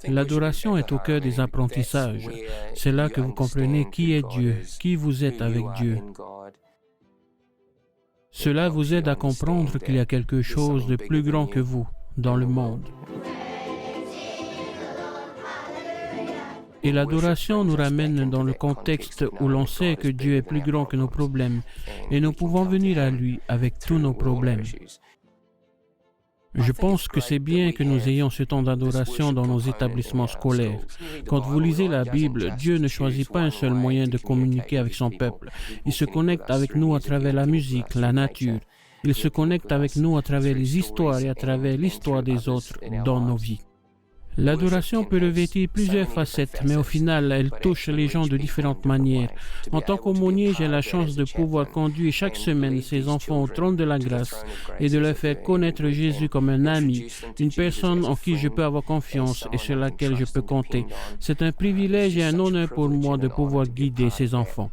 L'adoration est au cœur des apprentissages. C'est là que vous comprenez qui est Dieu, qui vous êtes avec Dieu. Cela vous aide à comprendre qu'il y a quelque chose de plus grand que vous dans le monde. Et l'adoration nous ramène dans le contexte où l'on sait que Dieu est plus grand que nos problèmes et nous pouvons venir à lui avec tous nos problèmes. Je pense que c'est bien que nous ayons ce temps d'adoration dans nos établissements scolaires. Quand vous lisez la Bible, Dieu ne choisit pas un seul moyen de communiquer avec son peuple. Il se connecte avec nous à travers la musique, la nature. Il se connecte avec nous à travers les histoires et à travers l'histoire des autres dans nos vies. L'adoration peut revêtir plusieurs facettes, mais au final, elle touche les gens de différentes manières. En tant qu'aumônier, j'ai la chance de pouvoir conduire chaque semaine ces enfants au trône de la grâce et de leur faire connaître Jésus comme un ami, une personne en qui je peux avoir confiance et sur laquelle je peux compter. C'est un privilège et un honneur pour moi de pouvoir guider ces enfants.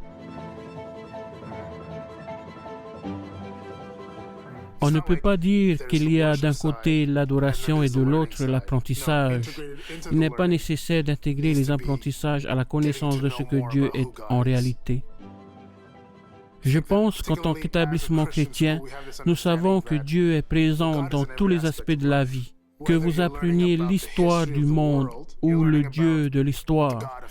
On ne peut pas dire qu'il y a d'un côté l'adoration et de l'autre l'apprentissage. Il n'est pas nécessaire d'intégrer les apprentissages à la connaissance de ce que Dieu est en réalité. Je pense qu'en tant qu'établissement chrétien, nous savons que Dieu est présent dans tous les aspects de la vie. Que vous appreniez l'histoire du monde ou le Dieu de l'histoire.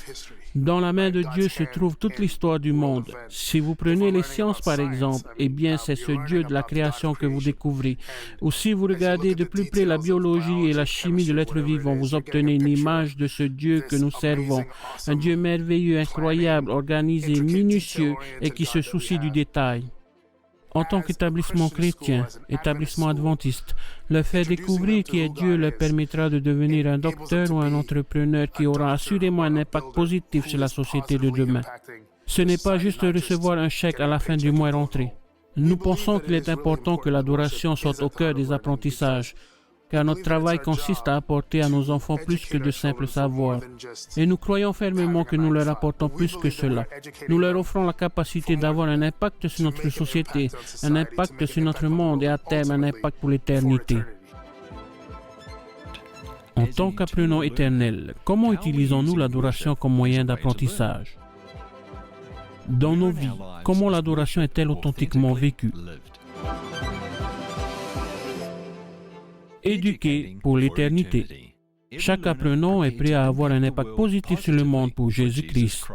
Dans la main de Dieu se trouve toute l'histoire du monde. Si vous prenez les sciences par exemple, eh bien c'est ce Dieu de la création que vous découvrez. Ou si vous regardez de plus près la biologie et la chimie de l'être vivant, vous obtenez une image de ce Dieu que nous servons. Un Dieu merveilleux, incroyable, organisé, minutieux et qui se soucie du détail. En tant qu'établissement chrétien, établissement adventiste, leur faire découvrir qui est Dieu leur permettra de devenir un docteur ou un entrepreneur qui aura assurément un impact positif sur la société de demain. Ce n'est pas juste recevoir un chèque à la fin du mois et rentrer. Nous pensons qu'il est important que l'adoration soit au cœur des apprentissages, car notre travail consiste à apporter à nos enfants plus que de simples savoirs. Et nous croyons fermement que nous leur apportons plus que cela. Nous leur offrons la capacité d'avoir un impact sur notre société, un impact sur notre monde et à terme un impact pour l'éternité. En tant qu'apprenants éternels, comment utilisons-nous l'adoration comme moyen d'apprentissage? Dans nos vies, comment l'adoration est-elle authentiquement vécue? Éduquer pour l'éternité. Chaque apprenant est prêt à avoir un impact positif sur le monde pour Jésus-Christ.